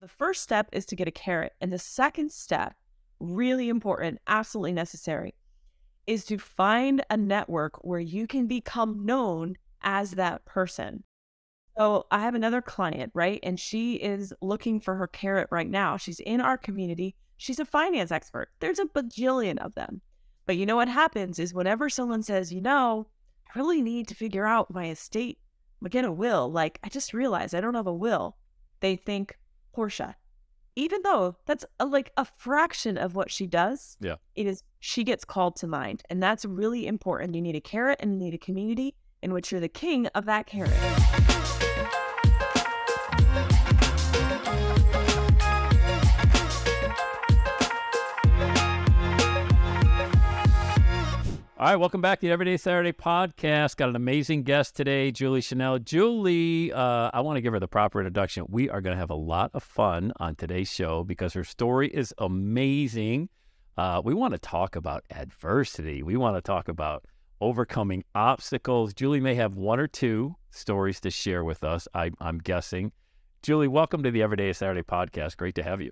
The first step is to get a carrot. And the second step, really important, absolutely necessary, is to find a network where you can become known as that person. So I have another client, right? And she is looking for her carrot right now. She's in our community. She's a finance expert. There's a bajillion of them. But you know what happens is whenever someone says, I really need to figure out my estate, get a will. Like, I just realized I don't have a will. They think Portia. Even though that's like a fraction of what she does, Yeah. she gets called to mind. And that's really important. You need a carrot and you need a community in which you're the king of that carrot. All right, welcome back to the Everyday Saturday podcast. Got an amazing guest today, Julie Chenell. Julie, I want to give her the proper introduction. We are going to have a lot of fun on today's show because her story is amazing. We want to talk about adversity. We want to talk about overcoming obstacles. Julie may have one or two stories to share with us, I'm guessing. Julie, welcome to the Everyday Saturday podcast. Great to have you.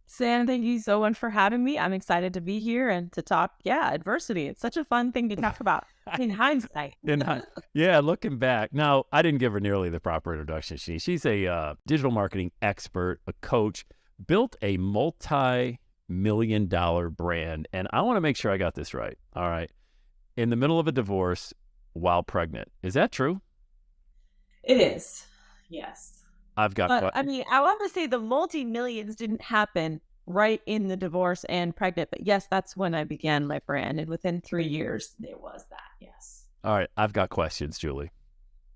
Sam, thank you so much for having me. I'm excited to be here and to talk, adversity. It's such a fun thing to talk about in hindsight. Yeah, looking back. Now, I didn't give her nearly the proper introduction. She's a digital marketing expert, a coach, built a multi-million-dollar brand. And I want to make sure I got this right. All right. In the middle of a divorce while pregnant. Is that true? It is. Yes. I want to say the multi-millions didn't happen right in the divorce and pregnant, but yes, that's when I began my brand. And within 3 years, there was that. Yes. All right. I've got questions, Julie.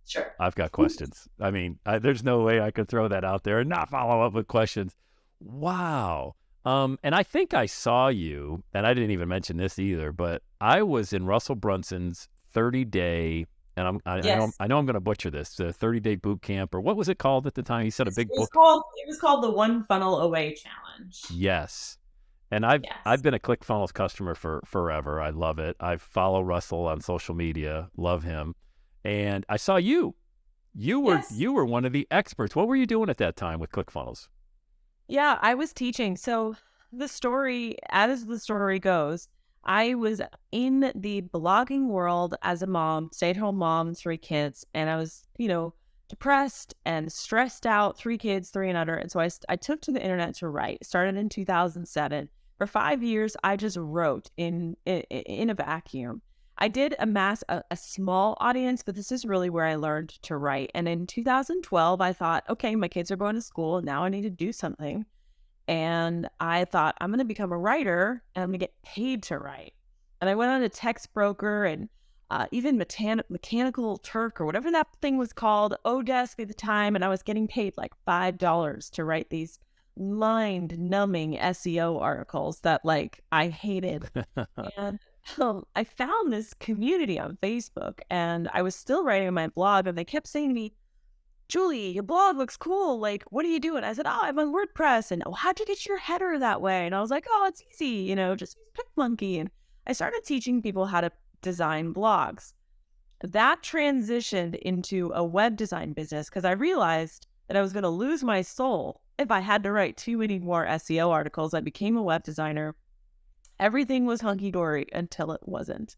Sure. I've got questions. I mean, there's no way I could throw that out there and not follow up with questions. Wow. And I think I saw you, and I didn't even mention this either, but I was in Russell Brunson's 30-day, and I know I'm going to butcher this, the 30-day boot camp, or what was it called at the time? He said a big book. It was called the One Funnel Away Challenge. Yes. And I've been a ClickFunnels customer for forever. I love it. I follow Russell on social media, love him. And I saw you. You were one of the experts. What were you doing at that time with ClickFunnels? Yeah, I was teaching. So the story, as the story goes, I was in the blogging world as a mom, stay-at-home mom, 3 kids, and I was, depressed and stressed out, 3 kids, 3 and under. And so I took to the internet to write. Started in 2007. For 5 years, I just wrote in a vacuum. I did amass a small audience, but this is really where I learned to write. And in 2012, I thought, okay, my kids are going to school, and now I need to do something. And I thought, I'm going to become a writer and I'm going to get paid to write. And I went on a text broker and even Mechanical Turk or whatever that thing was called, Odesk at the time. And I was getting paid like $5 to write these mind-numbing SEO articles that I hated. And I found this community on Facebook and I was still writing on my blog and they kept saying to me, Julie, your blog looks cool. Like, what are you doing? I said, I'm on WordPress. And, how'd you get your header that way? And I was like, it's easy, just use PicMonkey. And I started teaching people how to design blogs. That transitioned into a web design business because I realized that I was going to lose my soul if I had to write too many more SEO articles. I became a web designer. Everything was hunky-dory until it wasn't.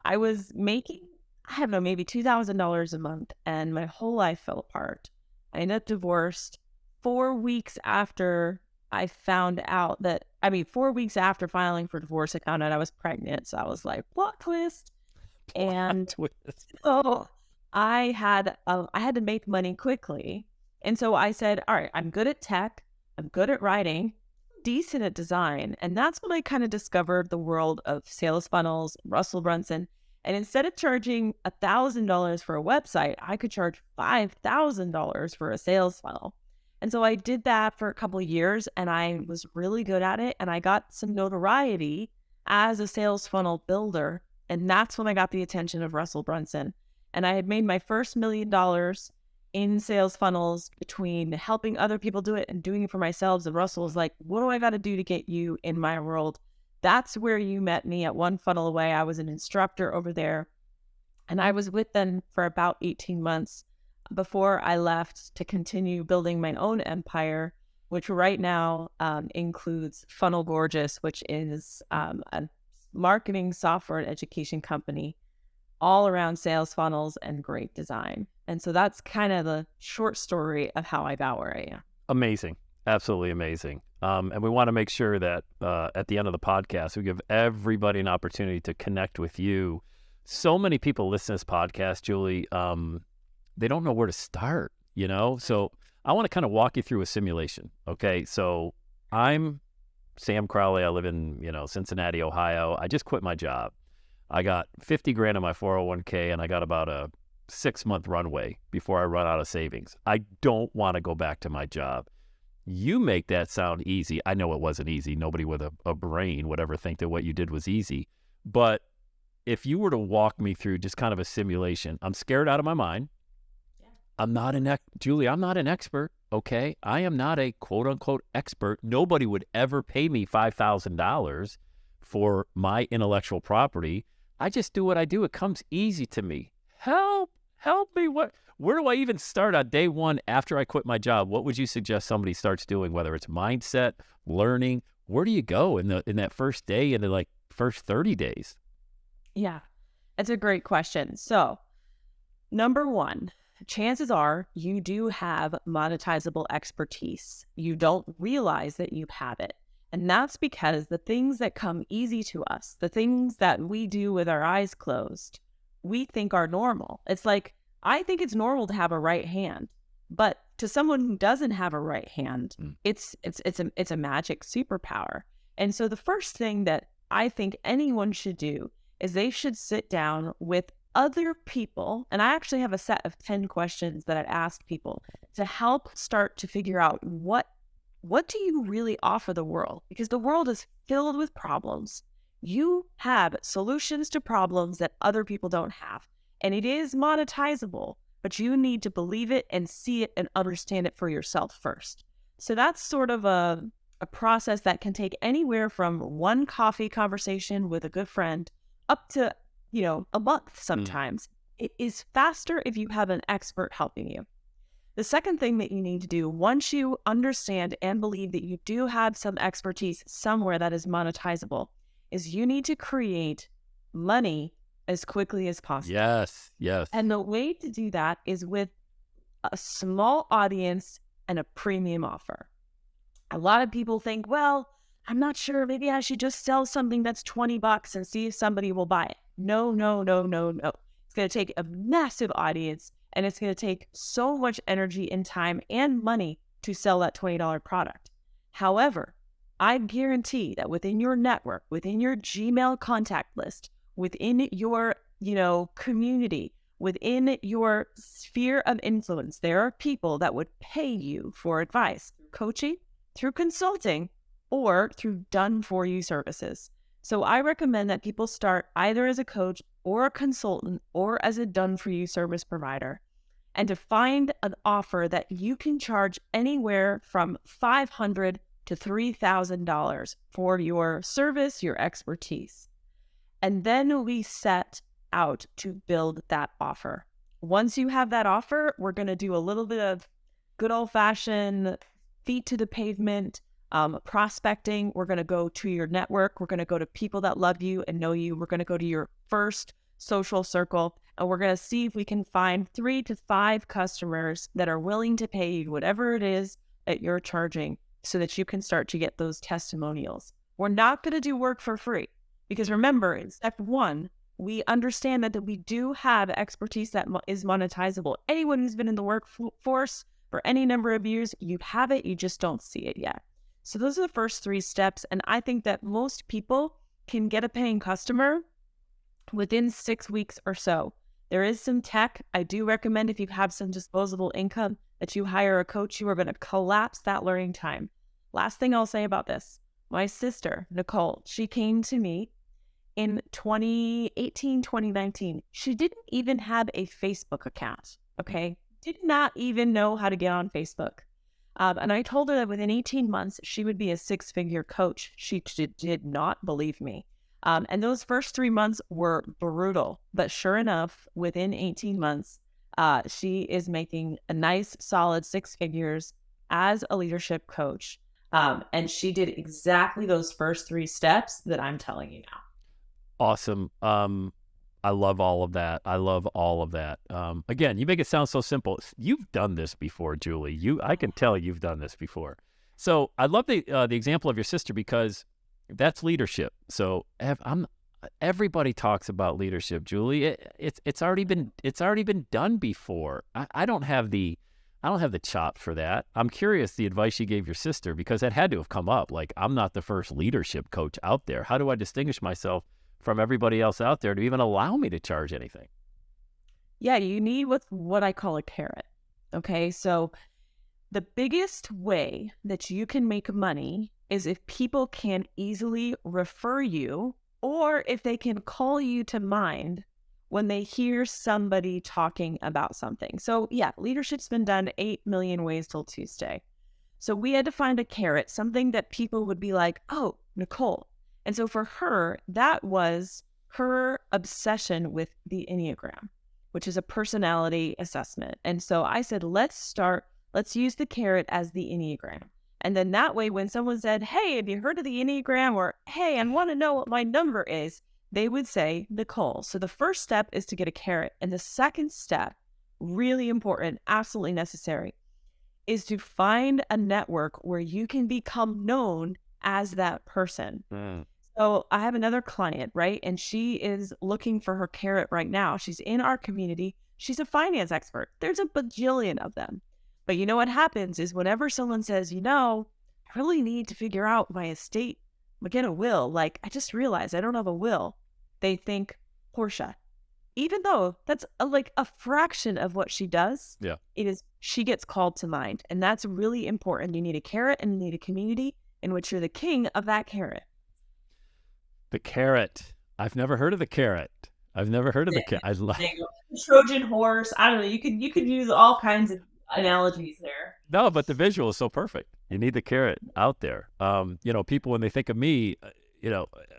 I was making, I don't know, maybe $2,000 a month, and my whole life fell apart. I ended up divorced 4 weeks after I found out 4 weeks after filing for divorce, I found out I was pregnant. So I was like, plot twist. So I had to make money quickly. And so I said, all right, I'm good at tech. I'm good at writing, decent at design. And that's when I kind of discovered the world of sales funnels, Russell Brunson. And instead of charging $1,000 for a website, I could charge $5,000 for a sales funnel. And so I did that for a couple of years and I was really good at it. And I got some notoriety as a sales funnel builder. And that's when I got the attention of Russell Brunson. And I had made my first $1 million in sales funnels between helping other people do it and doing it for myself. And Russell was like, what do I got to do to get you in my world? That's where you met me at One Funnel Away. I was an instructor over there. And I was with them for about 18 months before I left to continue building my own empire. which right now includes Funnel Gorgeous, which is a marketing software and education company all around sales funnels and great design. And so that's kind of the short story of how I got where I am. Amazing. Absolutely amazing. And we want to make sure that at the end of the podcast, we give everybody an opportunity to connect with you. So many people listen to this podcast, Julie, they don't know where to start, So I want to kind of walk you through a simulation. Okay. So I'm Sam Crowley. I live in, Cincinnati, Ohio. I just quit my job. I got 50 grand in my 401k and I got about a 6-month runway before I run out of savings. I don't want to go back to my job. You make that sound easy. I know it wasn't easy. Nobody with a brain would ever think that what you did was easy. But if you were to walk me through just kind of a simulation, I'm scared out of my mind. Yeah. Julie, I'm not an expert, okay? I am not a quote unquote expert. Nobody would ever pay me $5,000 for my intellectual property. I just do what I do. It comes easy to me. Help me. Where do I even start on day one after I quit my job? What would you suggest somebody starts doing, whether it's mindset, learning? Where do you go in that first day and the first 30 days? Yeah, it's a great question. So, number one, chances are you do have monetizable expertise. You don't realize that you have it. And that's because the things that come easy to us, the things that we do with our eyes closed, we think are normal. It's like, I think it's normal to have a right hand, but to someone who doesn't have a right hand, it's a magic superpower. And so the first thing that I think anyone should do is they should sit down with other people. And I actually have a set of 10 questions that I'd ask people to help start to figure out what do you really offer the world? Because the world is filled with problems. You have solutions to problems that other people don't have. And it is monetizable, but you need to believe it and see it and understand it for yourself first. So that's sort of a process that can take anywhere from one coffee conversation with a good friend up to, a month sometimes. It is faster if you have an expert helping you. The second thing that you need to do, once you understand and believe that you do have some expertise somewhere that is monetizable, is you need to create money as quickly as possible. Yes. And the way to do that is with a small audience and a premium offer. A lot of people think, well, I'm not sure, maybe I should just sell something that's $20 and see if somebody will buy it. No. It's going to take a massive audience, and it's going to take so much energy and time and money to sell that $20 product. However, I guarantee that within your network, within your Gmail contact list, within your, community, within your sphere of influence, there are people that would pay you for advice, coaching, through consulting, or through done-for-you services. So I recommend that people start either as a coach or a consultant or as a done-for-you service provider, and to find an offer that you can charge anywhere from $500 to $3,000 for your service, your expertise. And then we set out to build that offer. Once you have that offer, we're going to do a little bit of good old-fashioned feet to the pavement prospecting. We're going to go to your network. We're going to go to people that love you and know you. We're going to go to your first social circle, and we're going to see if we can find 3 to 5 customers that are willing to pay you whatever it is that you're charging so that you can start to get those testimonials. We're not going to do work for free, because remember, in step 1, we understand that we do have expertise that is monetizable. Anyone who's been in the workforce for any number of years, you have it, you just don't see it yet. So those are the first 3 steps, and I think that most people can get a paying customer within 6 weeks or so. There is some tech. I do recommend, if you have some disposable income, that you hire a coach. You are going to collapse that learning time. Last thing I'll say about this, my sister, Nicole, she came to me in 2018, 2019. She didn't even have a Facebook account, okay? Did not even know how to get on Facebook. And I told her that within 18 months, she would be a 6-figure coach. She did not believe me. And those first 3 months were brutal. But sure enough, within 18 months, she is making a nice, solid 6 figures as a leadership coach. And she did exactly those first 3 steps that I'm telling you now. Awesome. I love all of that. I love all of that. Again, you make it sound so simple. You've done this before, Julie. I can tell you've done this before. So I love the example of your sister because that's leadership. So everybody talks about leadership, Julie. It's already been done before. I don't have the chop for that. I'm curious the advice you gave your sister because that had to have come up. Like, I'm not the first leadership coach out there. How do I distinguish myself from everybody else out there to even allow me to charge anything? Yeah, you need what I call a carrot. Okay, so the biggest way that you can make money is if people can easily refer you or if they can call you to mind when they hear somebody talking about something. So yeah, leadership's been done 8 million ways till Tuesday. So we had to find a carrot, something that people would be like, oh, Nicole. And so for her, that was her obsession with the Enneagram, which is a personality assessment. And so I said, let's use the carrot as the Enneagram. And then that way, when someone said, hey, have you heard of the Enneagram? Or, hey, I want to know what my number is, they would say Nicole. So the first step is to get a carrot. And the second step, really important, absolutely necessary, is to find a network where you can become known as that person. So I have another client, right? And she is looking for her carrot right now. She's in our community. She's a finance expert. There's a bajillion of them. But you know what happens is whenever someone says, I really need to figure out my estate, get a will. Like, I just realized I don't have a will. They think Portia. Even though that's a fraction of what she does, Yeah. She gets called to mind. And that's really important. You need a carrot and you need a community in which you're the king of that carrot. The carrot. I've never heard of the carrot. I've never heard of the carrot. Trojan horse. I don't know. You could use all kinds of analogies there. No, but the visual is so perfect. You need the carrot out there. People, when they think of me,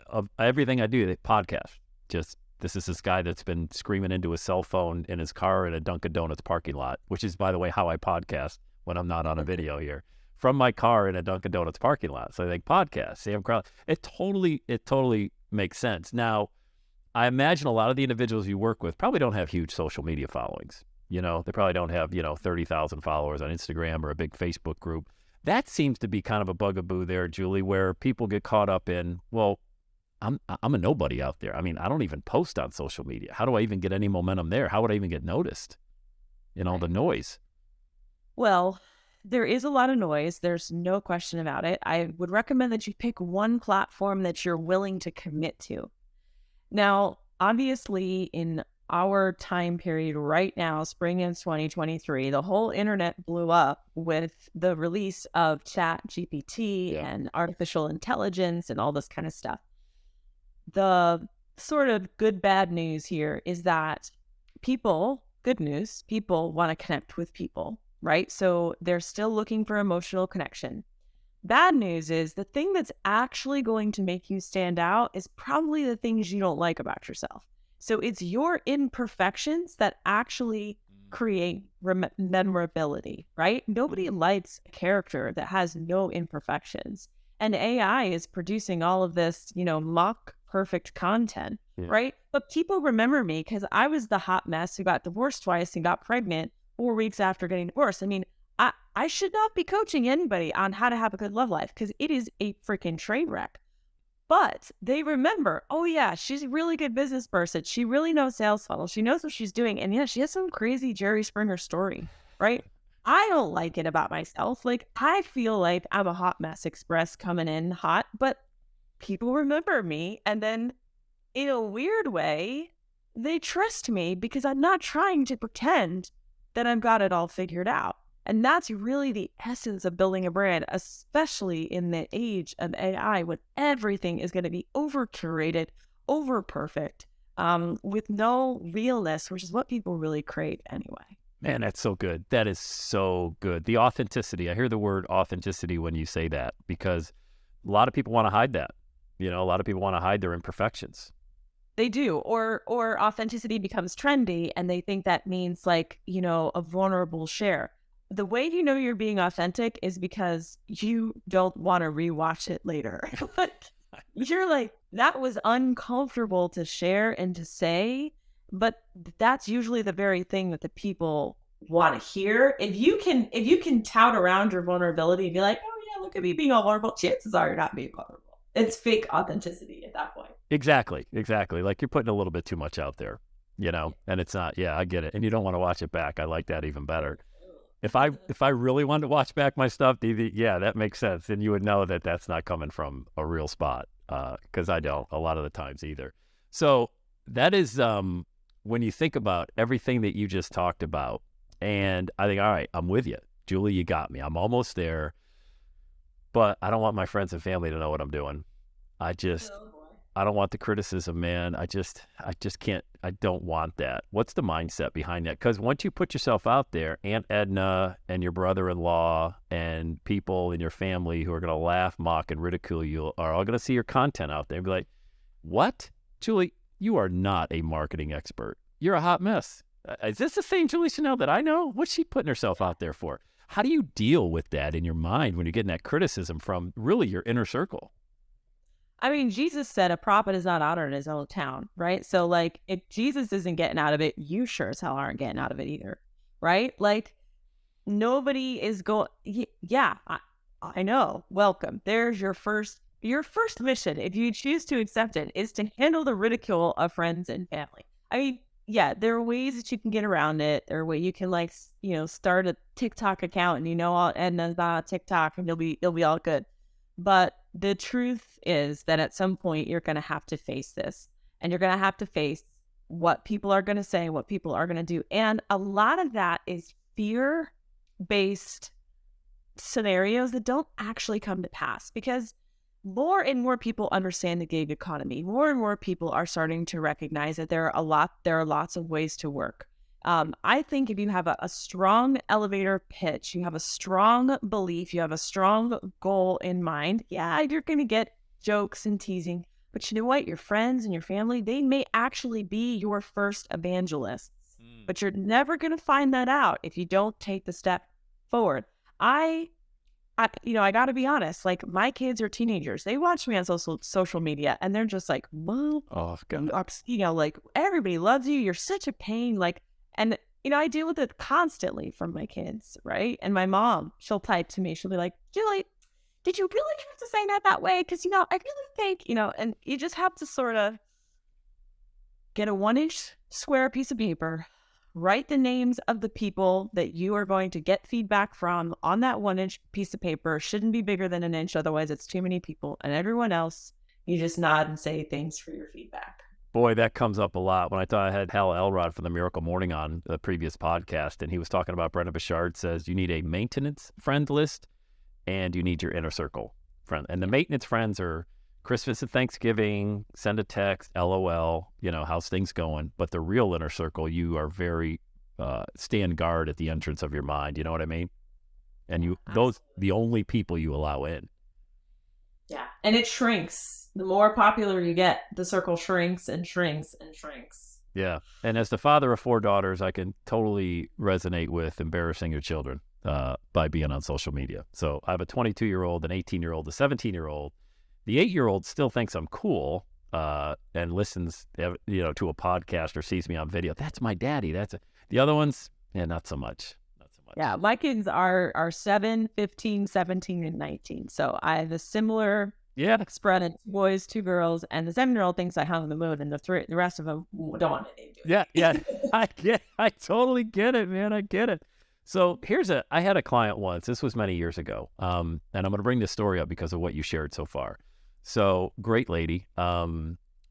of everything I do, they podcast. This is this guy that's been screaming into his cell phone in his car in a Dunkin' Donuts parking lot, which is, by the way, how I podcast when I'm not on a video here. From my car in a Dunkin' Donuts parking lot. So I think podcast, Sam Crowley. It totally makes sense. Now, I imagine a lot of the individuals you work with probably don't have huge social media followings. They probably don't have, 30,000 followers on Instagram or a big Facebook group. That seems to be kind of a bugaboo there, Julie, where people get caught up in, well, I'm a nobody out there. I mean, I don't even post on social media. How do I even get any momentum there? How would I even get noticed in all the noise? Well, there is a lot of noise. There's no question about it. I would recommend that you pick one platform that you're willing to commit to. Now, obviously, in our time period right now, spring of 2023, the whole internet blew up with the release of ChatGPT and artificial intelligence and all this kind of stuff. The sort of good, bad news here is that people want to connect with people, right? So they're still looking for emotional connection. Bad news is the thing that's actually going to make you stand out is probably the things you don't like about yourself. So it's your imperfections that actually create memorability, right? Nobody likes a character that has no imperfections. And AI is producing all of this, mock perfect content, right? But people remember me because I was the hot mess who got divorced twice and got pregnant 4 weeks after getting divorced. I mean, I should not be coaching anybody on how to have a good love life because it is a freaking train wreck. But they remember, oh yeah, she's a really good business person. She really knows sales funnels. She knows what she's doing. And yeah, she has some crazy Jerry Springer story, right? I don't like it about myself. Like, I feel like I'm a hot mess express coming in hot, but people remember me. And then in a weird way, they trust me because I'm not trying to pretend that I've got it all figured out. And that's really the essence of building a brand, especially in the age of AI when everything is going to be over curated, over perfect, with no realness, which is what people really crave anyway. Man, that's so good. That is so good. The authenticity. I hear the word authenticity when you say that because a lot of people want to hide that. A lot of people want to hide their imperfections. They do. Or authenticity becomes trendy and they think that means a vulnerable share. the way you know you're being authentic is because you don't want to rewatch it later. Like, you're like, that was uncomfortable to share and to say, but that's usually the very thing that the people want to hear. If you can tout around your vulnerability and be like, oh yeah, look at me being all vulnerable, chances are you're not being vulnerable. It's fake authenticity at that point. Exactly. Like you're putting a little bit too much out there, and it's not. Yeah, I get it. And you don't want to watch it back. I like that even better. If I really wanted to watch back my stuff, yeah, that makes sense. And you would know that that's not coming from a real spot, because I don't a lot of the times either. So that is when you think about everything that you just talked about, and I think, all right, I'm with you, Julie. You got me. I'm almost there, but I don't want my friends and family to know what I'm doing. I don't want the criticism, man. I just can't. I don't want that. What's the mindset behind that? Because once you put yourself out there, Aunt Edna and your brother-in-law and people in your family who are going to laugh, mock, and ridicule you are all going to see your content out there and be like, what? Julie, you are not a marketing expert. You're a hot mess. Is this the same Julie Chenell that I know? What's she putting herself out there for? How do you deal with that in your mind when you're getting that criticism from really your inner circle? I mean, Jesus said a prophet is not honored in his own town, right? So, like, if Jesus isn't getting out of it, you sure as hell aren't getting out of it either, right? Like, nobody is going. Yeah, I know. Welcome. There's your first mission, if you choose to accept it, is to handle the ridicule of friends and family. I mean, yeah, there are ways that you can get around it. There are ways you can, like, start a TikTok account and all Edna's on TikTok and you'll be all good. But the truth is that at some point you're going to have to face this, and you're going to have to face what people are going to say, what people are going to do. And a lot of that is fear-based scenarios that don't actually come to pass, because more and more people understand the gig economy. More and more people are starting to recognize that there are lots of ways to work. I think if you have a strong elevator pitch, you have a strong belief, you have a strong goal in mind, yeah, you're going to get jokes and teasing. But you know what? Your friends and your family, they may actually be your first evangelists. But you're never going to find that out if you don't take the step forward. I got to be honest, like, my kids are teenagers. They watch me on social media and they're just like, Mom, oh, God. Like, everybody loves you. You're such a pain. Like, and, I deal with it constantly from my kids, right? And my mom, she'll type to me. She'll be like, Julie, did you really have to say that way? Because, I really think, and you just have to sort of get a 1-inch square piece of paper, write the names of the people that you are going to get feedback from on that 1-inch piece of paper. Shouldn't be bigger than an inch. Otherwise, it's too many people. And everyone else, you just nod and say thanks for your feedback. Boy, that comes up a lot. When I thought I had Hal Elrod from the Miracle Morning on the previous podcast, and he was talking about Brendon Burchard says you need a maintenance friend list and you need your inner circle friend. And the maintenance friends are Christmas and Thanksgiving, send a text, LOL, how's things going? But the real inner circle, you are very stand guard at the entrance of your mind. You know what I mean? And the only people you allow in. Yeah. And it shrinks. The more popular you get, the circle shrinks and shrinks and shrinks. Yeah. And as the father of 4 daughters, I can totally resonate with embarrassing your children by being on social media. So I have a 22-year-old, an 18-year-old, a 17-year-old. The 8-year-old still thinks I'm cool and listens, to a podcast or sees me on video. That's my daddy. The other ones, not so much. Yeah, my kids are 7, 15, 17, and 19. So I have a similar spread of 2 boys, 2 girls, and the 7-year-old thinks I hung the moon, and the rest of them don't want anything to do it. Yeah. I totally get it, man. I get it. So I had a client once. This was many years ago, and I'm going to bring this story up because of what you shared so far. So great lady.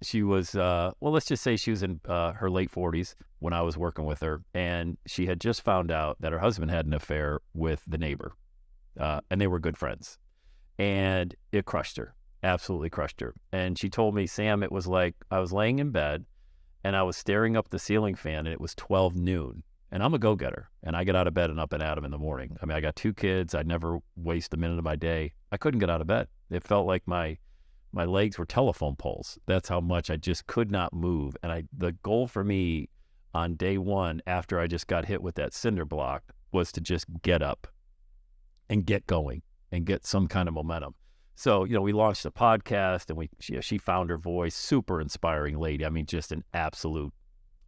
She was, let's just say she was in her late 40s when I was working with her, and she had just found out that her husband had an affair with the neighbor, and they were good friends, and it crushed her, absolutely crushed her. And she told me, Sam, it was like I was laying in bed, and I was staring up the ceiling fan, and it was 12 noon, and I'm a go-getter, and I get out of bed and up and at 'em in the morning. I mean, I got 2 kids. I'd never waste a minute of my day. I couldn't get out of bed. It felt like my legs were telephone poles. That's how much I just could not move. And the goal for me on day 1, after I just got hit with that cinder block, was to just get up and get going and get some kind of momentum. So, we launched a podcast, and she found her voice, super inspiring lady. I mean, just an absolute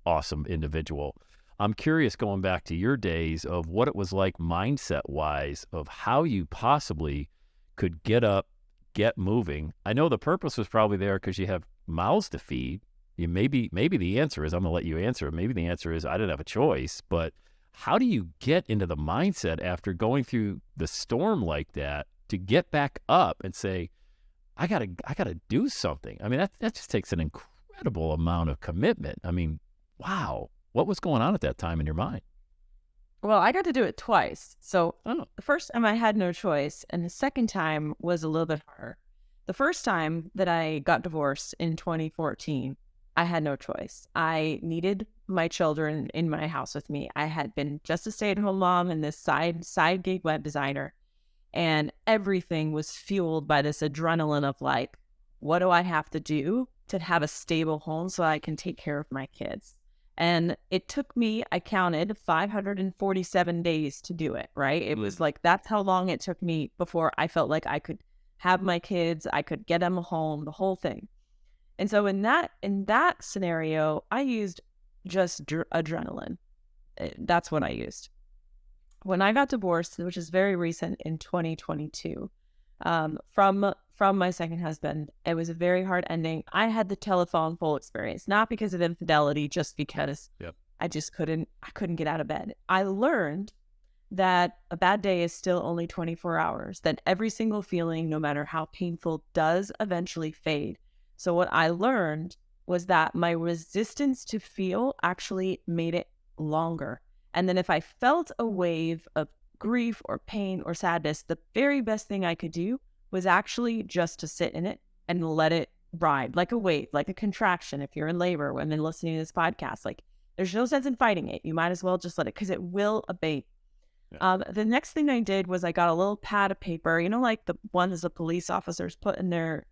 awesome individual. I'm curious, going back to your days, of what it was like mindset wise, of how you possibly could get up, get moving. I know the purpose was probably there because you have mouths to feed. Maybe the answer is, I'm going to let you answer. Maybe the answer is I didn't have a choice, but how do you get into the mindset after going through the storm like that to get back up and say, I gotta do something? I mean, that just takes an incredible amount of commitment. I mean, wow. What was going on at that time in your mind? Well, I got to do it twice. So the first time I had no choice, and the second time was a little bit harder. The first time that I got divorced in 2014, I had no choice. I needed my children in my house with me. I had been just a stay-at-home mom and this side gig web designer, and everything was fueled by this adrenaline of like, what do I have to do to have a stable home so I can take care of my kids? And it took me, I counted 547 days to do it, right? It was like, that's how long it took me before I felt like I could have my kids, I could get them home, the whole thing. And so in that scenario, I used just adrenaline. That's what I used. When I got divorced, which is very recent in 2022, from my second husband, it was a very hard ending. I had the telephone pole experience, not because of infidelity, just because I couldn't get out of bed. I learned that a bad day is still only 24 hours, that every single feeling, no matter how painful, does eventually fade. So what I learned was that my resistance to feel actually made it longer. And then if I felt a wave of grief or pain or sadness, the very best thing I could do was actually just to sit in it and let it ride like a wave, like a contraction. If you're in labor, women listening to this podcast, like there's no sense in fighting it. You might as well just let it, because it will abate. The next thing I did was I got a little pad of paper, like the ones the police officers put in their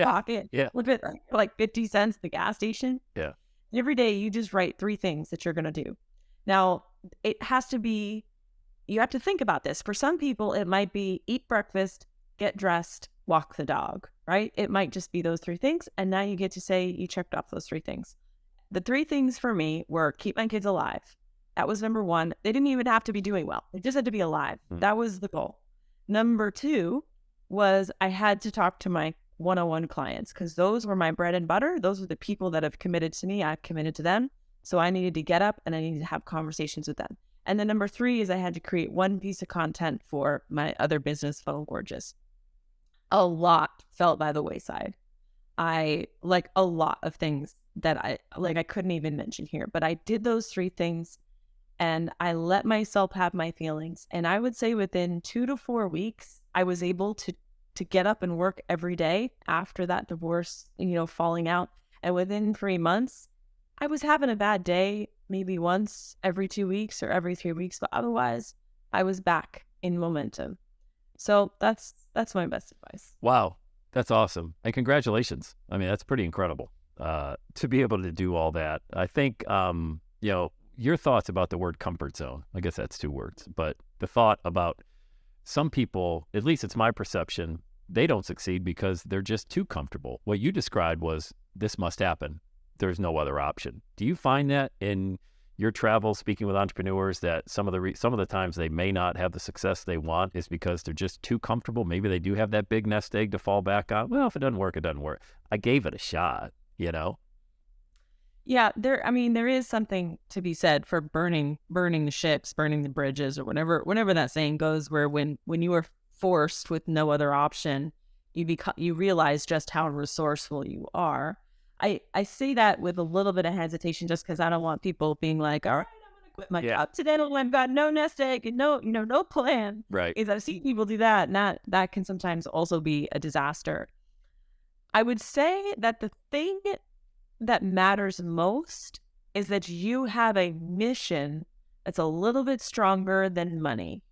pocket. Yeah. Look at like 50 cents at the gas station. Yeah. Every day you just write 3 things that you're going to do. Now, it has to be, you have to think about this. For some people, it might be eat breakfast, get dressed, walk the dog, right? It might just be those 3 things. And now you get to say you checked off those 3 things. The 3 things for me were keep my kids alive. That was number 1. They didn't even have to be doing well. They just had to be alive. That was the goal. Number 2 was I had to talk to my one-on-one clients, because those were my bread and butter. Those are the people that have committed to me. I've committed to them. So I needed to get up and I needed to have conversations with them. And then number 3 is I had to create 1 piece of content for my other business, Funnel Gorgeous. A lot fell by the wayside. I like a lot of things that I couldn't even mention here, but I did those 3 things and I let myself have my feelings. And I would say within 2 to 4 weeks, I was able to get up and work every day after that divorce, falling out. And within 3 months, I was having a bad day maybe once every 2 weeks or every 3 weeks, but otherwise I was back in momentum. So that's my best advice. Wow. That's awesome. And congratulations. I mean, that's pretty incredible to be able to do all that. I think, your thoughts about the word comfort zone, I guess that's 2 words, but the thought about some people, at least it's my perception, they don't succeed because they're just too comfortable. What you described was, this must happen. There's no other option. Do you find that in your travels speaking with entrepreneurs, that some of the times they may not have the success they want is because they're just too comfortable? Maybe they do have that big nest egg to fall back on. Well, if it doesn't work, it doesn't work. I gave it a shot, Yeah, there is something to be said for burning the ships, burning the bridges, or whenever that saying goes, where when you are forced with no other option, you realize just how resourceful you are. I say that with a little bit of hesitation, just because I don't want people being like, all right, I'm going to quit my job today. I've got no nest egg and no plan. Right. Because I've seen people do that, and that can sometimes also be a disaster. I would say that the thing that matters most is that you have a mission that's a little bit stronger than money,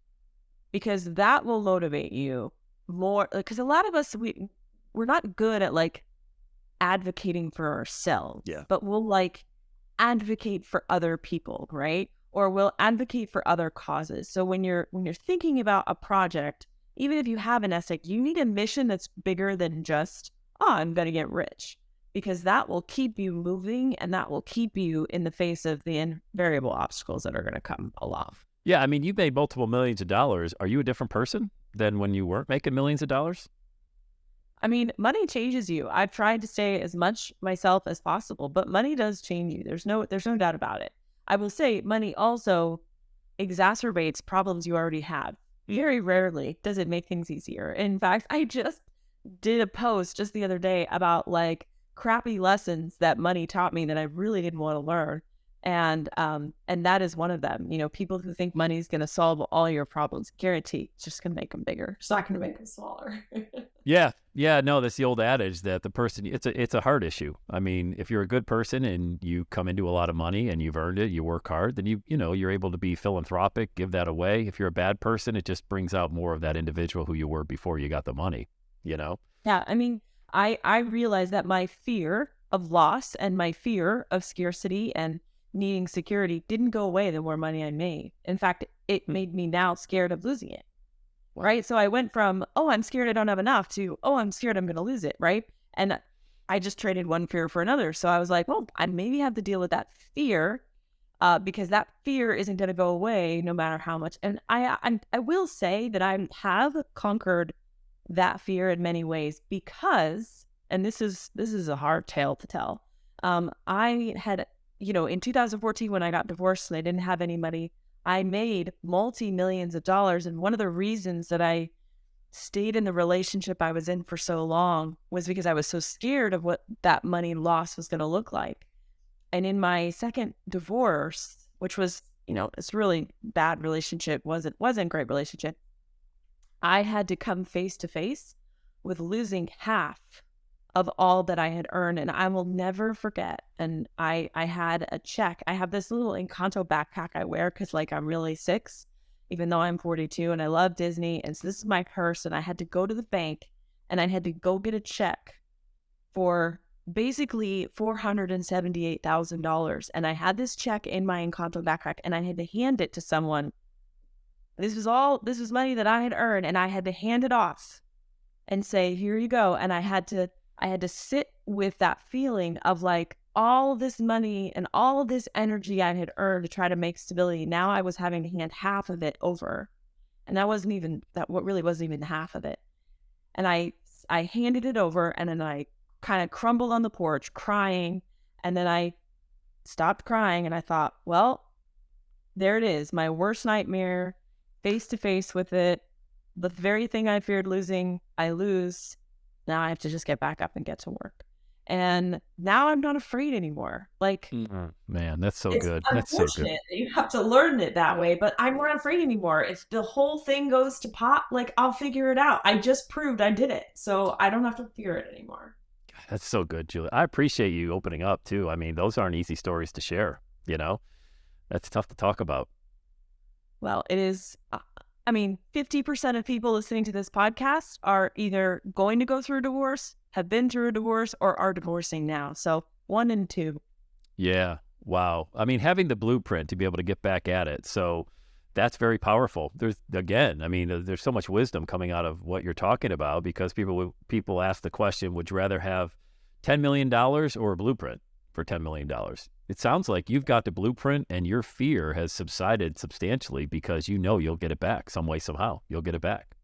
because that will motivate you more. Because a lot of us, we're not good at like advocating for ourselves, but we'll like advocate for other people, right? or will advocate for other causes. So when you're thinking about a project, even if you have an essay, you need a mission that's bigger than just, oh, I'm going to get rich, because that will keep you moving and that will keep you in the face of the invariable obstacles that are going to come along. Yeah, I mean, you made multiple millions of dollars. Are you a different person than when you weren't making millions of dollars? I mean, money changes you. I've tried to stay as much myself as possible, but money does change you. There's no doubt about it. I will say money also exacerbates problems you already have. Very rarely does it make things easier. In fact, I just did a post just the other day about like crappy lessons that money taught me that I really didn't want to learn. And that is one of them. You know, people who think money is going to solve all your problems, guarantee it's just going to make them bigger. It's not going to make them smaller. Yeah, no, that's the old adage that the person, it's a heart issue. I mean, if you're a good person and you come into a lot of money and you've earned it, you work hard, then you're able to be philanthropic, give that away. If you're a bad person, it just brings out more of that individual who you were before you got the money, you know? Yeah, I mean, I realized that my fear of loss and my fear of scarcity and needing security didn't go away the more money I made. In fact, it made me now scared of losing it. Wow. Right. So I went from, oh, I'm scared I don't have enough to, oh, I'm scared I'm going to lose it. Right. And I just traded one fear for another. So I was like, well, I maybe have to deal with that fear because that fear isn't going to go away no matter how much. And I will say that I have conquered that fear in many ways because, and this is a hard tale to tell. I had, in 2014 when I got divorced and I didn't have any money, I made multi-millions of dollars. And one of the reasons that I stayed in the relationship I was in for so long was because I was so scared of what that money loss was going to look like. And in my second divorce, which was, it's really bad relationship, wasn't a great relationship, I had to come face to face with losing half of all that I had earned. And I will never forget. And I had a check. I have this little Encanto backpack I wear because I'm really 6, even though I'm 42 and I love Disney. And so this is my purse. And I had to go to the bank and I had to go get a check for basically $478,000. And I had this check in my Encanto backpack and I had to hand it to someone. This was money that I had earned and I had to hand it off and say, here you go. And I had to sit with that feeling of all this money and all this energy I had earned to try to make stability. Now I was having to hand half of it over. And what really wasn't even half of it. And I handed it over and then I kind of crumbled on the porch crying. And then I stopped crying and I thought, well, there it is. My worst nightmare, face to face with it. The very thing I feared losing, I lose. Now I have to just get back up and get to work. And now I'm not afraid anymore. Man, that's so it's good. That's so good. unfortunate that you have to learn it that way, but I'm not afraid anymore. If the whole thing goes to pot, I'll figure it out. I just proved I did it. So I don't have to fear it anymore. That's so good, Julie. I appreciate you opening up too. I mean, those aren't easy stories to share, That's tough to talk about. Well, it is. 50% of people listening to this podcast are either going to go through a divorce, have been through a divorce, or are divorcing now. So 1 and 2. Yeah. Wow. I mean, having the blueprint to be able to get back at it. So that's very powerful. There's so much wisdom coming out of what you're talking about because people ask the question, would you rather have $10 million or a blueprint for $10 million? It sounds like you've got the blueprint and your fear has subsided substantially because you'll get it back some way, somehow. You'll get it back.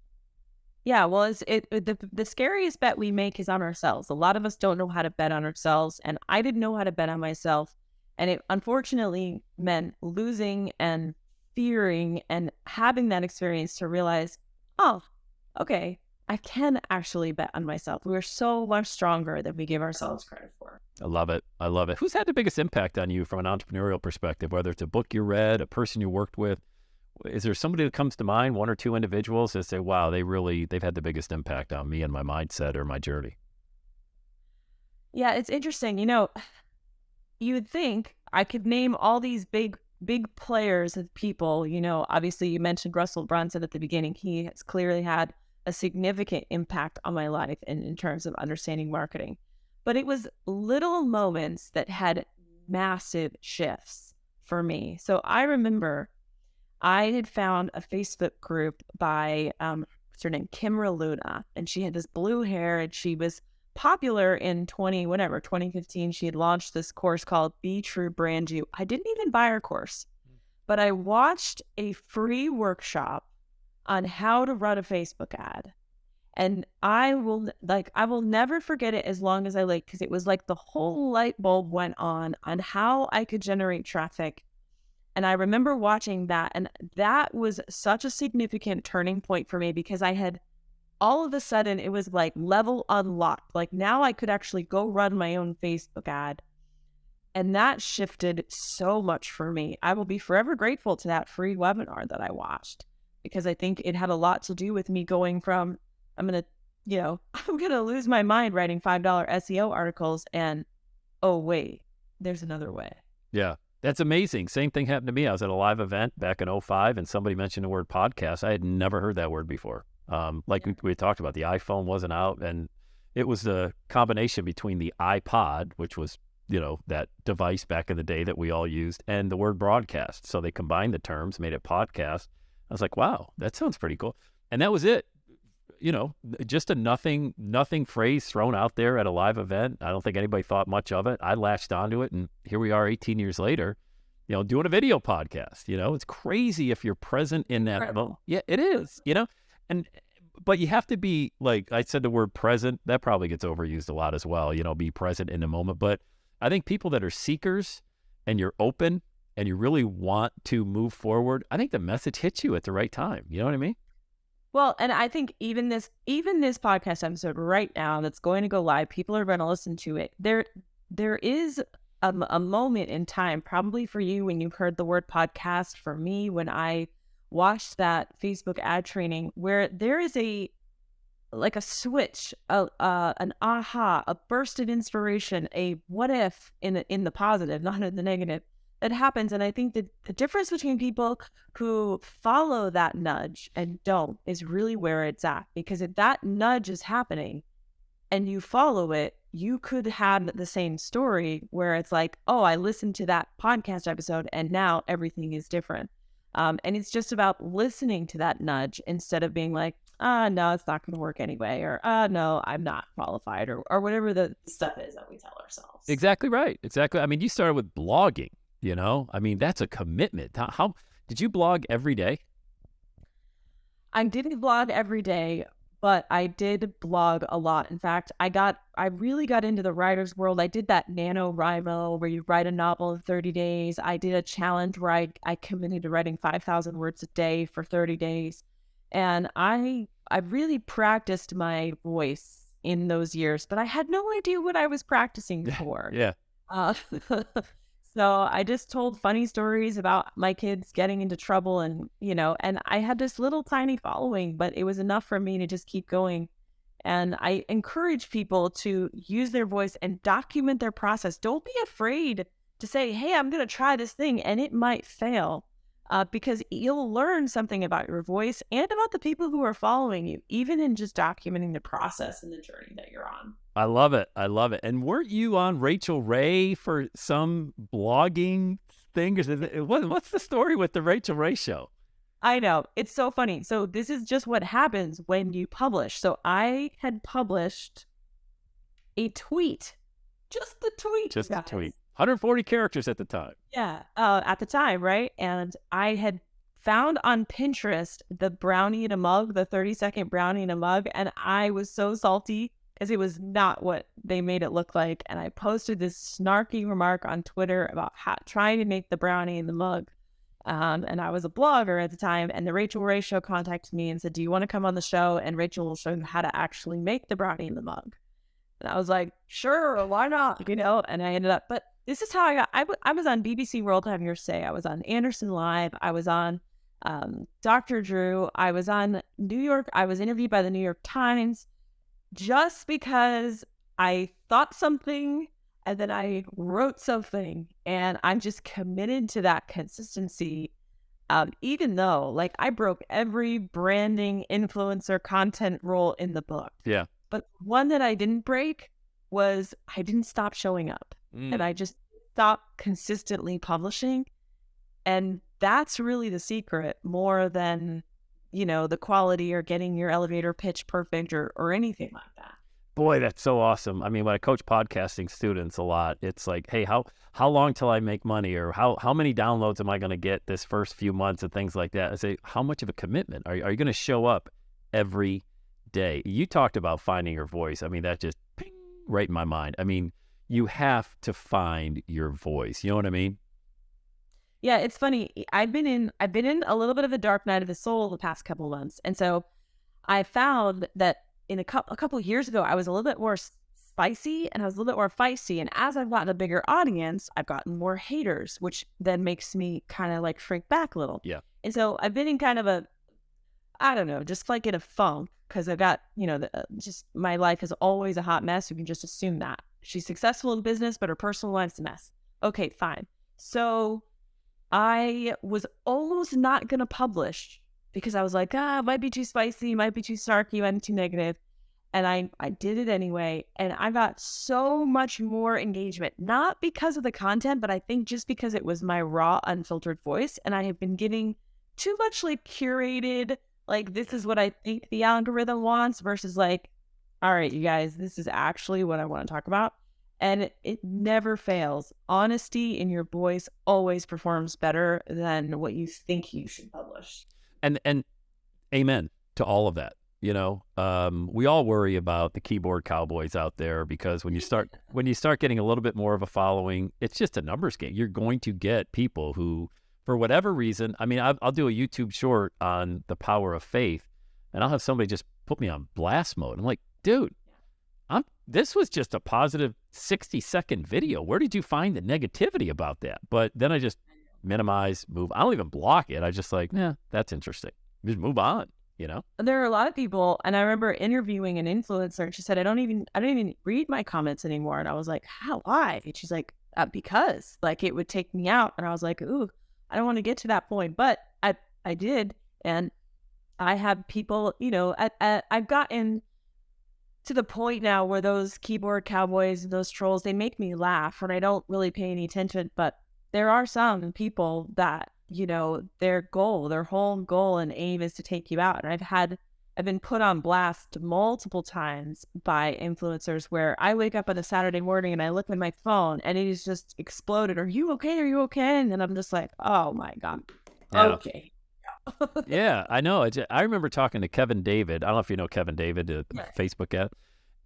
Yeah, well, the scariest bet we make is on ourselves. A lot of us don't know how to bet on ourselves, and I didn't know how to bet on myself. And it unfortunately meant losing and fearing and having that experience to realize, oh, okay, I can actually bet on myself. We're so much stronger than we give ourselves credit for. I love it. I love it. Who's had the biggest impact on you from an entrepreneurial perspective, whether it's a book you read, a person you worked with? Is there somebody that comes to mind, one or two individuals that say, wow, they've had the biggest impact on me and my mindset or my journey? Yeah, it's interesting. You would think I could name all these big players of people. Obviously you mentioned Russell Brunson at the beginning. He has clearly had a significant impact on my life in terms of understanding marketing. But it was little moments that had massive shifts for me. So I remember I had found a Facebook group by what's her name, Kimra Luna, and she had this blue hair, and she was popular in 2015. She had launched this course called Be True Brand You. I didn't even buy her course, but I watched a free workshop on how to run a Facebook ad. And I will never forget it as long as I live, because it was like the whole light bulb went on how I could generate traffic. And I remember watching that, and that was such a significant turning point for me, because I had all of a sudden, it was like level unlocked. Like now I could actually go run my own Facebook ad. And that shifted so much for me. I will be forever grateful to that free webinar that I watched, because I think it had a lot to do with me going from, I'm going to lose my mind writing $5 SEO articles, and, oh, wait, there's another way. Yeah. That's amazing. Same thing happened to me. I was at a live event back in '05, and somebody mentioned the word podcast. I had never heard that word before. We talked about, the iPhone wasn't out, and it was a combination between the iPod, which was, that device back in the day that we all used, and the word broadcast. So they combined the terms, made it podcast. I was like, wow, that sounds pretty cool. And that was it. Just a nothing phrase thrown out there at a live event. I don't think anybody thought much of it. I latched onto it, and here we are 18 years later, doing a video podcast. It's crazy if you're present in that moment. Yeah, it is, but you have to be, like I said, the word present, that probably gets overused a lot as well, be present in the moment. But I think people that are seekers, and you're open and you really want to move forward, I think the message hits you at the right time. You know what I mean? Well, and I think even this podcast episode right now that's going to go live, people are going to listen to it. There is a moment in time, probably for you, when you heard the word podcast. For me, when I watched that Facebook ad training, where there is a switch, an aha, a burst of inspiration, a what if in the positive, not in the negative, that happens. And I think that the difference between people who follow that nudge and don't is really where it's at. Because if that nudge is happening and you follow it, you could have the same story where it's like, oh, I listened to that podcast episode and now everything is different. And it's just about listening to that nudge instead of being like, no, it's not going to work anyway, or no, I'm not qualified, or whatever the stuff is that we tell ourselves. Exactly right. Exactly. I mean, you started with blogging. I mean, that's a commitment. How did you blog every day? I didn't blog every day, but I did blog a lot. In fact, I really got into the writer's world. I did that NaNoWriMo where you write a novel in 30 days. I did a challenge where I committed to writing 5,000 words a day for 30 days. And I really practiced my voice in those years, but I had no idea what I was practicing for. Yeah. So I just told funny stories about my kids getting into trouble, and I had this little tiny following, but it was enough for me to just keep going. And I encourage people to use their voice and document their process. Don't be afraid to say, hey, I'm going to try this thing, and it might fail, because you'll learn something about your voice and about the people who are following you, even in just documenting the process and the journey that you're on. I love it. I love it. And weren't you on Rachel Ray for some blogging thing? What's the story with the Rachel Ray show? I know. It's so funny. So this is just what happens when you publish. So I had published a tweet. Just the tweet. Just the tweet. 140 characters at the time. Yeah. At the time, right? And I had found on Pinterest the brownie in a mug, the 30-second brownie in a mug. And I was so salty because it was not what they made it look like. And I posted this snarky remark on Twitter about trying to make the brownie in the mug. And I was a blogger at the time, and the Rachel Ray show contacted me and said, do you want to come on the show? And Rachel will show you how to actually make the brownie in the mug. And I was like, sure, why not? And I ended up, but this is how I was on BBC World Have Your Say. I was on Anderson Live. I was on Dr. Drew. I was on New York. I was interviewed by the New York Times just because I thought something and then I wrote something, and I'm just committed to that consistency. Even though I broke every branding, influencer, content rule in the book. Yeah. But one that I didn't break was I didn't stop showing up. And I just stopped consistently publishing. And that's really the secret more than, the quality or getting your elevator pitch perfect or anything like that. Boy, that's so awesome. I mean, when I coach podcasting students a lot, it's like, hey, how long till I make money, or how many downloads am I going to get this first few months and things like that. I say, how much of a commitment are you going to show up every day? You talked about finding your voice. I mean, that just ping, right in my mind. I mean, you have to find your voice. You know what I mean? Yeah, it's funny. I've been in a little bit of a dark night of the soul the past couple months. And so I found that in a couple of years ago, I was a little bit more spicy and I was a little bit more feisty. And as I've gotten a bigger audience, I've gotten more haters, which then makes me kind of like shrink back a little. Yeah. And so I've been in kind of I don't know, just like in a funk because I've got, just my life is always a hot mess. You can just assume that. She's successful in business, but her personal life's a mess. Okay, fine. So I was almost not going to publish because I was like, it might be too spicy, might be too snarky, might be too negative. And I did it anyway. And I got so much more engagement, not because of the content, but I think just because it was my raw, unfiltered voice. And I have been getting too much like curated, like this is what I think the algorithm wants versus like, all right, you guys, this is actually what I want to talk about. And it never fails. Honesty in your voice always performs better than what you think you should publish. And amen to all of that. We all worry about the keyboard cowboys out there because when you start getting a little bit more of a following, it's just a numbers game. You're going to get people who, for whatever reason, I mean, I'll do a YouTube short on the power of faith, and I'll have somebody just put me on blast mode. I'm like, dude, this was just a positive 60-second video. Where did you find the negativity about that? But then I just minimize, move. I don't even block it. I just like, that's interesting. Just move on, There are a lot of people, and I remember interviewing an influencer, and she said, I don't even read my comments anymore. And I was like, how? Why? And she's like, because like it would take me out. And I was like, ooh, I don't want to get to that point. But I did. And I have people, I've gotten to the point now where those keyboard cowboys and those trolls, they make me laugh and I don't really pay any attention. But there are some people that, their whole goal and aim is to take you out. And I've been put on blast multiple times by influencers where I wake up on a Saturday morning and I look at my phone and it is just exploded. Are you okay? Are you okay? And then I'm just like, oh my God. Yeah. Okay. Yeah, I know. I remember talking to Kevin David. I don't know if you know Kevin David, the Facebook guy.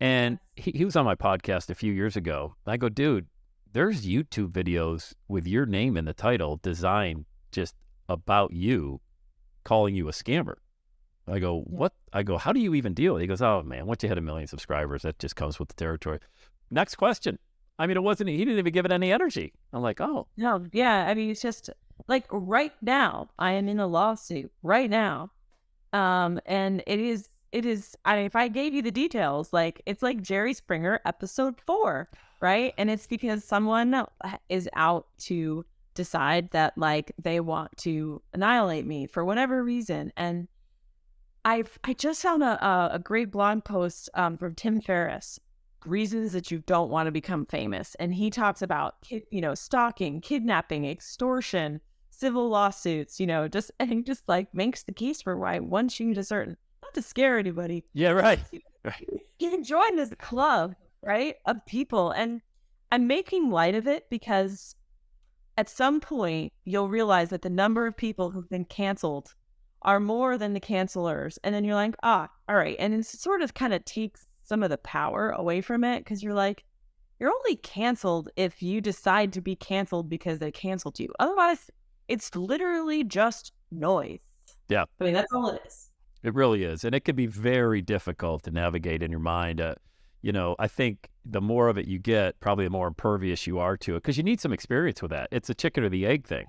And he was on my podcast a few years ago. I go, dude, there's YouTube videos with your name in the title designed just about you, calling you a scammer. I go, what? I go, how do you even deal with it? He goes, oh man, once you hit 1 million subscribers, that just comes with the territory. Next question. I mean, he didn't even give it any energy. I'm like, oh. No, yeah. I mean, it's just like right now, I am in a lawsuit right now. And it is, if I gave you the details, like it's like Jerry Springer episode 4, right? And it's because someone is out to decide that like they want to annihilate me for whatever reason. And I just found a great blog post from Tim Ferriss, reasons that you don't want to become famous. And he talks about, stalking, kidnapping, extortion, civil lawsuits, and he just like makes the case for why once you get certain, not to scare anybody. Yeah, right. You can join this club, right, of people. And I'm making light of it because at some point you'll realize that the number of people who've been canceled are more than the cancelers. And then you're like, all right. And it sort of kind of takes some of the power away from it because you're like, you're only canceled if you decide to be canceled because they canceled you. Otherwise, it's literally just noise. Yeah. I mean, that's all it is. It really is. And it can be very difficult to navigate in your mind. I think the more of it you get, probably the more impervious you are to it because you need some experience with that. It's a chicken or the egg thing,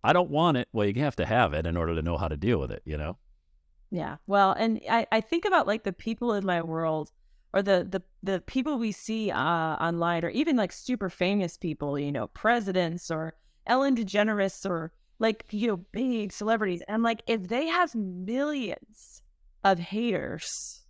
I don't want it. Well, you have to have it in order to know how to deal with it, Yeah. Well, and I think about like the people in my world or the people we see online or even like super famous people, presidents or Ellen DeGeneres or like, big celebrities. And like, if they have millions of haters,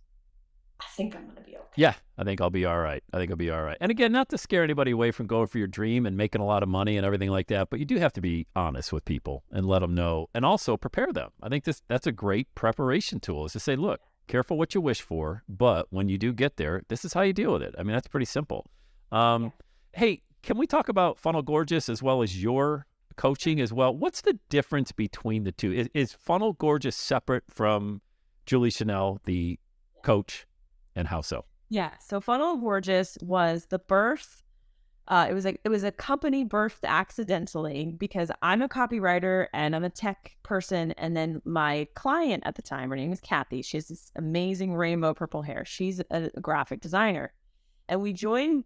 I think I'm going to be okay. Yeah, I think I'll be all right. I think I'll be all right. And again, not to scare anybody away from going for your dream and making a lot of money and everything like that, but you do have to be honest with people and let them know, and also prepare them. I think that's a great preparation tool, is to say, look, careful what you wish for, but when you do get there, this is how you deal with it. I mean, that's pretty simple. Yeah. Hey, can we talk about Funnel Gorgeous as well as your coaching as well? What's the difference between the two? Is Funnel Gorgeous separate from Julie Chenell, the coach, and how so? Yeah. So Funnel Gorgeous was the birth. It was a company birthed accidentally because I'm a copywriter and I'm a tech person. And then my client at the time, her name is Kathy. She has this amazing rainbow purple hair. She's a graphic designer. And we joined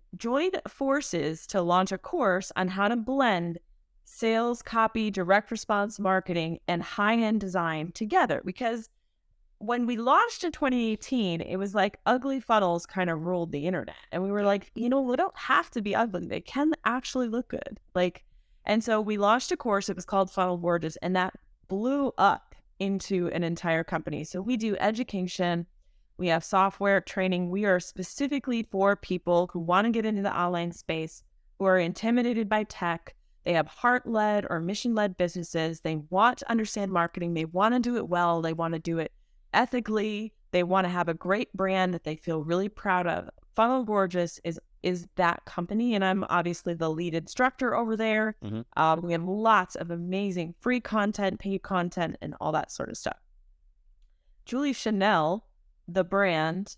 forces to launch a course on how to blend sales, copy, direct response marketing, and high-end design together. Because when we launched in 2018, it was like ugly funnels kind of ruled the internet. And we were like, we don't have to be ugly. They can actually look good. And so we launched a course. It was called Funnel Gorgeous, and that blew up into an entire company. So we do education. We have software training. We are specifically for people who want to get into the online space, who are intimidated by tech. They have heart-led or mission-led businesses. They want to understand marketing. They want to do it well. They want to do it ethically. They want to have a great brand that they feel really proud of. Funnel Gorgeous is that company, and I'm obviously the lead instructor over there. Mm-hmm. We have lots of amazing free content, paid content, and all that sort of stuff. Julie Chenell, the brand,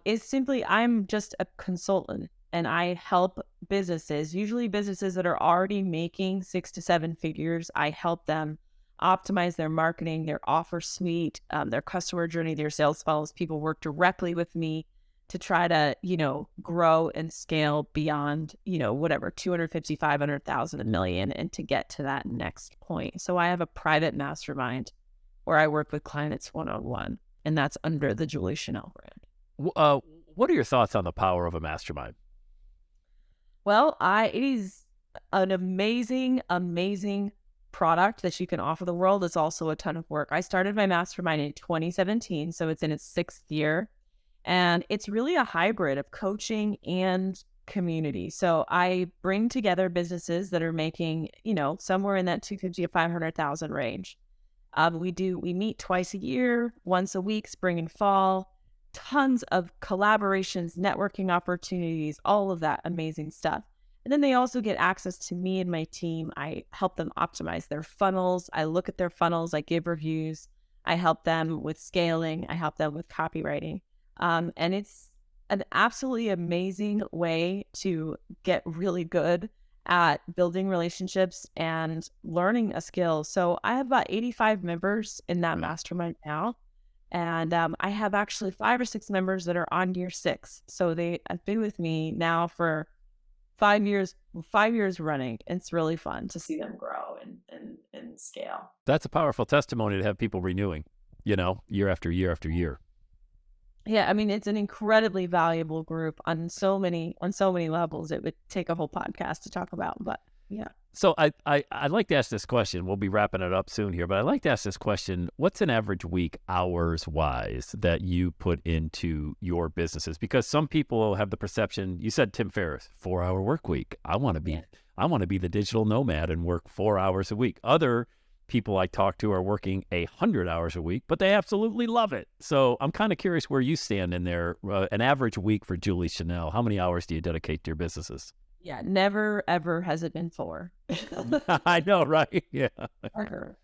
is simply, I'm just a consultant, and I help businesses, usually businesses that are already making 6 to 7 figures. I help them optimize their marketing, their offer suite, their customer journey, their sales funnels. People work directly with me to try to, grow and scale beyond, whatever, 250, 500,000, a million, and to get to that next point. So I have a private mastermind where I work with clients one-on-one, and that's under the Julie Chenell brand. What are your thoughts on the power of a mastermind? Well, it is an amazing, amazing product that you can offer the world. It's also a ton of work. I started my mastermind in 2017, so it's in its 6th year, and it's really a hybrid of coaching and community. So I bring together businesses that are making, somewhere in that 250 to 500,000 range. We meet twice a year, once a week, spring and fall, tons of collaborations, networking opportunities, all of that amazing stuff. And then they also get access to me and my team. I help them optimize their funnels. I look at their funnels. I give reviews. I help them with scaling. I help them with copywriting. And it's an absolutely amazing way to get really good at building relationships and learning a skill. So I have about 85 members in that mastermind now. And I have actually 5 or 6 members that are on year 6. So they have been with me now for 5 years running. It's really fun to see them grow and scale. That's a powerful testimony to have people renewing, year after year after year. Yeah, I mean, it's an incredibly valuable group on so many levels. It would take a whole podcast to talk about, but yeah. So I'd like to ask this question. We'll be wrapping it up soon here, but I'd like to ask this question. What's an average week, hours-wise, that you put into your businesses? Because some people have the perception, you said Tim Ferriss, 4-hour work week. I want to be the digital nomad and work 4 hours a week. Other people I talk to are working 100 hours a week, but they absolutely love it. So I'm kind of curious where you stand in there. An average week for Julie Chenell, how many hours do you dedicate to your businesses? Yeah, never, ever has it been 4. I know, right? Yeah. Ever.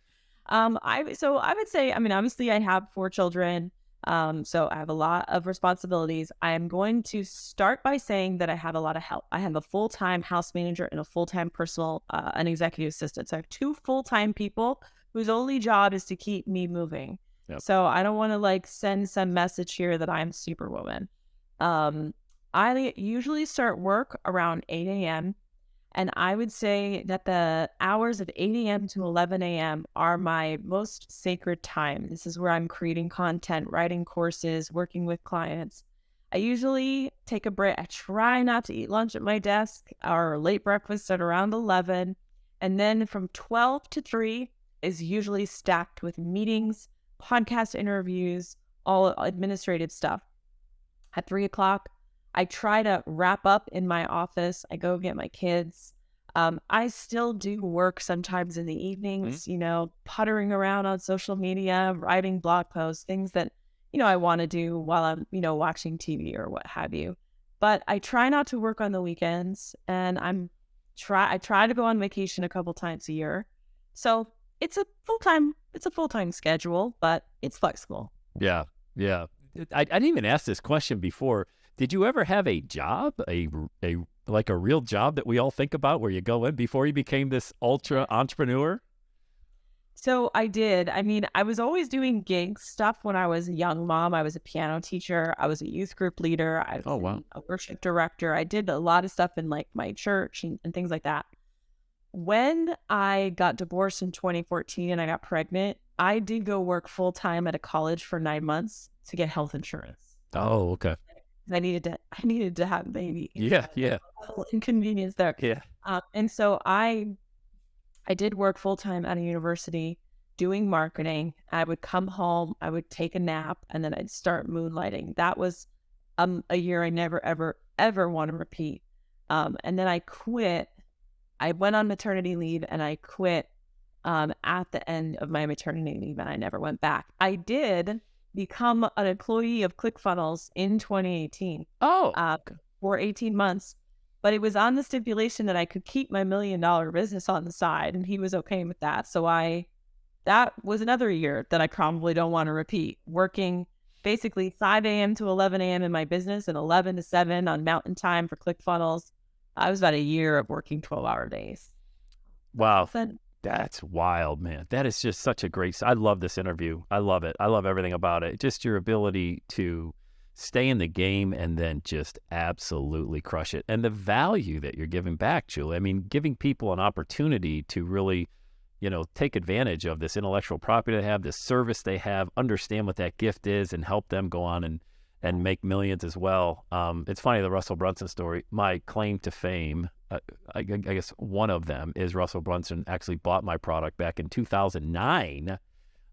I would say, I mean, obviously I have 4 children. So I have a lot of responsibilities. I am going to start by saying that I have a lot of help. I have a full-time house manager and a full-time personal, an executive assistant. So I have 2 full-time people whose only job is to keep me moving. Yep. So I don't want to send some message here that I'm superwoman. I usually start work around 8 a.m. And I would say that the hours of 8 a.m. to 11 a.m. are my most sacred time. This is where I'm creating content, writing courses, working with clients. I usually take a break. I try not to eat lunch at my desk or late breakfast at around 11. And then from 12 to 3 is usually stacked with meetings, podcast interviews, all administrative stuff. at 3 o'clock. I try to wrap up in my office. I go get my kids. I still do work sometimes in the Mhm. evenings, puttering around on social media, writing blog posts, things that, I want to do while I'm, watching TV or what have you. But I try not to work on the weekends, and I try to go on vacation a couple times a year. So it's a full-time schedule, but it's flexible. Yeah, yeah. I didn't even ask this question before. Did you ever have a job, a like a real job that we all think about, where you go in before you became this ultra entrepreneur? So I did. I mean, I was always doing gig stuff when I was a young mom. I was a piano teacher. I was a youth group leader. I Oh was wow. a worship director. I did a lot of stuff in like my church and things like that. When I got divorced in 2014 and I got pregnant, I did go work full time at a college for 9 months to get health insurance. Oh okay. I needed to have a baby. Yeah, yeah, A little inconvenience there. yeah. And so I did work full time at a university doing marketing. I would come home, I would take a nap, and then I'd start moonlighting. That was a year I never, ever, ever want to repeat. And then I quit. I went on maternity leave and I quit at the end of my maternity leave, and I never went back. I did become an employee of ClickFunnels in 2018 Oh, uh, okay. for 18 months. But it was on the stipulation that I could keep my $1 million business on the side, and he was okay with that. So that was another year that I probably don't want to repeat. Working basically 5 a.m. to 11 a.m. in my business and 11 to 7 on mountain time for ClickFunnels. I was about a year of working 12-hour days. Wow. Then That's wild, man. That is just such a great. I love this interview. I love it. I love everything about it. Just your ability to stay in the game and then just absolutely crush it. And the value that you're giving back, Julie. I mean, giving people an opportunity to really, take advantage of this intellectual property they have, this service they have, understand what that gift is, and help them go on and make millions as well. It's funny, the Russell Brunson story. My claim to fame, I guess one of them is Russell Brunson actually bought my product back in 2009.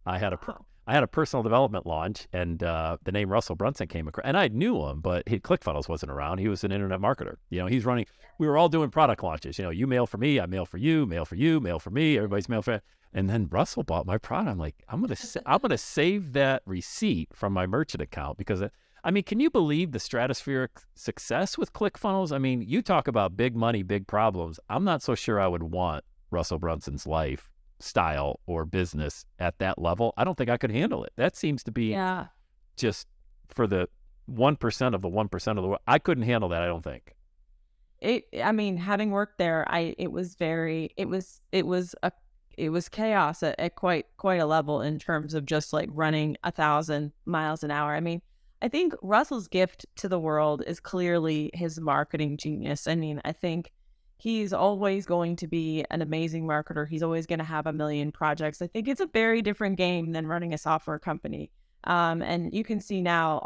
I had a wow. I had a personal development launch, and the name Russell Brunson came across, and I knew him, but ClickFunnels wasn't around. He was an internet marketer. He's running. We were all doing product launches. You mail for me, I mail for you, mail for you, mail for me. Everybody's mail for. And then Russell bought my product. I'm like, I'm gonna save that receipt from my merchant account because. I mean, can you believe the stratospheric success with ClickFunnels? I mean, you talk about big money, big problems. I'm not so sure I would want Russell Brunson's life style or business at that level. I don't think I could handle it. That seems to be Yeah. just for the 1% of the 1% of the world. I couldn't handle that, I don't think. I mean, having worked there, it was chaos at quite a level in terms of just like running 1,000 miles an hour. I mean, I think Russell's gift to the world is clearly his marketing genius. I mean, I think he's always going to be an amazing marketer. He's always going to have a million projects. I think it's a very different game than running a software company. And you can see now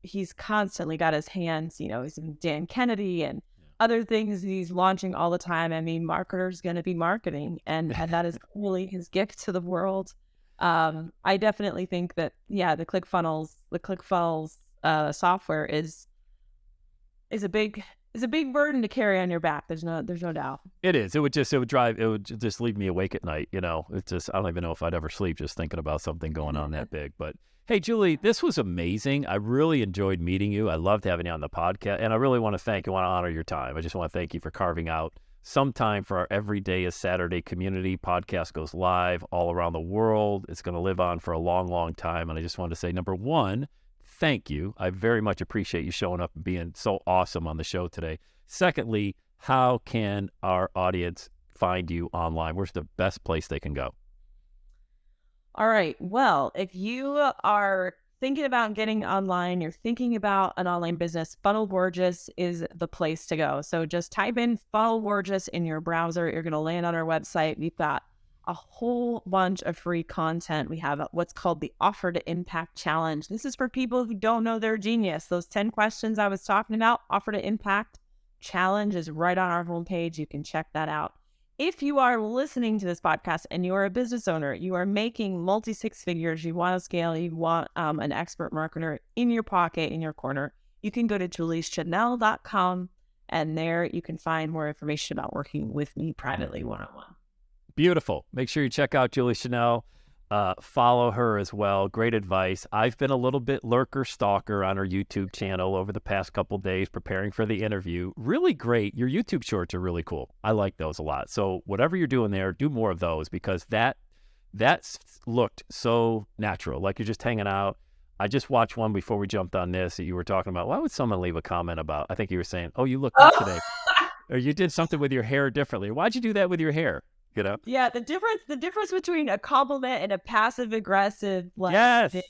he's constantly got his hands, he's in Dan Kennedy and other things he's launching all the time. I mean, marketer's going to be marketing, and that is really his gift to the world. I definitely think that, yeah, the ClickFunnels software is a big burden to carry on your back. There's no doubt. It is. It would just leave me awake at night. It's just, I don't even know if I'd ever sleep just thinking about something going on that big. But hey, Julie, this was amazing. I really enjoyed meeting you. I loved having you on the podcast. And I really want to honor your time. I just want to thank you for carving out some time for our Everyday is Saturday community. Podcast goes live all around the world. It's going to live on for a long, long time. And I just wanted to say, number one, thank you. I very much appreciate you showing up and being so awesome on the show today. Secondly, how can our audience find you online? Where's the best place they can go? All right. Well, if you are thinking about getting online, you're thinking about an online business, Funnel Gorgeous is the place to go. So just type in Funnel Gorgeous in your browser. You're going to land on our website. We've got a whole bunch of free content. We have what's called the Offer to Impact Challenge. This is for people who don't know their genius. Those 10 questions I was talking about, Offer to Impact Challenge is right on our homepage. You can check that out. If you are listening to this podcast and you are a business owner, you are making multi-six figures, you want to scale, you want an expert marketer in your pocket, in your corner, you can go to juliechenell.com, and there you can find more information about working with me privately one-on-one. Beautiful. Make sure you check out Julie Chenell. Follow her as well. Great advice. I've been a little bit lurker stalker on her YouTube channel over the past couple days preparing for the interview. Really great. Your YouTube shorts are really cool. I like those a lot. So whatever you're doing there, do more of those, because that's looked so natural. Like you're just hanging out. I just watched one before we jumped on this that you were talking about. Why would someone leave a comment about, I think you were saying, oh, you look good today. Or you did something with your hair differently. Why'd you do that with your hair? You know? Yeah, the difference between a compliment and a passive aggressive Yes. thing.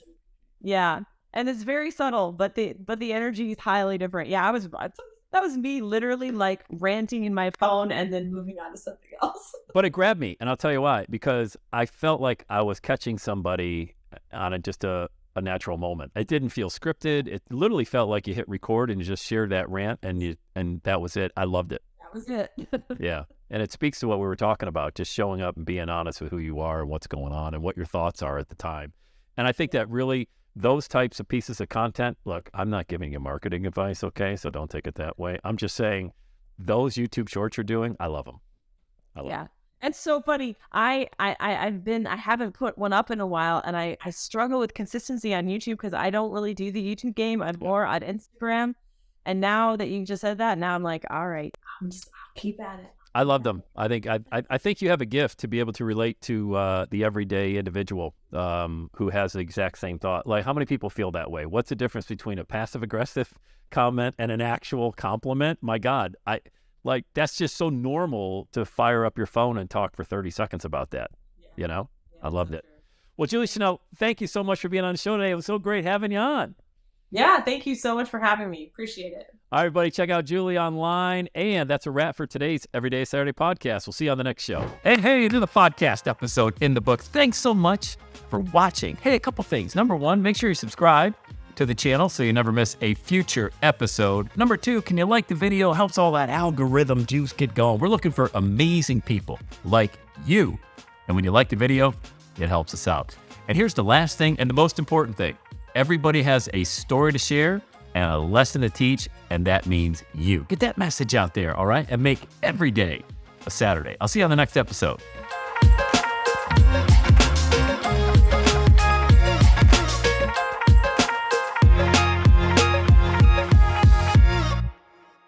Yeah. And it's very subtle, but the energy is highly different. Yeah, that was me literally like ranting in my phone and then moving on to something else. But it grabbed me, and I'll tell you why. Because I felt like I was catching somebody on just a natural moment. It didn't feel scripted. It literally felt like you hit record and you just shared that rant, and that was it. I loved it. That was it. Yeah. And it speaks to what we were talking about, just showing up and being honest with who you are and what's going on and what your thoughts are at the time. And I think that really, those types of pieces of content, look, I'm not giving you marketing advice, okay? So don't take it that way. I'm just saying those YouTube shorts you're doing, I love them. Yeah. It's so funny. I haven't put one up in a while, and I struggle with consistency on YouTube because I don't really do the YouTube game. I'm more on Instagram. And now that you just said that, now I'm like, all right, I'll keep at it. I love them. I think you have a gift to be able to relate to the everyday individual who has the exact same thought. Like, how many people feel that way? What's the difference between a passive aggressive comment and an actual compliment? My God, that's just so normal to fire up your phone and talk for 30 seconds about that. Yeah. You know, I loved it. Sure. Well, Julie Chenell, thank you so much for being on the show today. It was so great having you on. Yeah, thank you so much for having me. Appreciate it. All right, everybody, check out Julie online. And that's a wrap for today's Everyday Saturday podcast. We'll see you on the next show. Hey, another podcast episode in the books. Thanks so much for watching. Hey, a couple things. Number one, make sure you subscribe to the channel so you never miss a future episode. Number two, can you like the video? Helps all that algorithm juice get going. We're looking for amazing people like you. And when you like the video, it helps us out. And here's the last thing and the most important thing. Everybody has a story to share and a lesson to teach, and that means you. Get that message out there, all right? And make every day a Saturday. I'll see you on the next episode.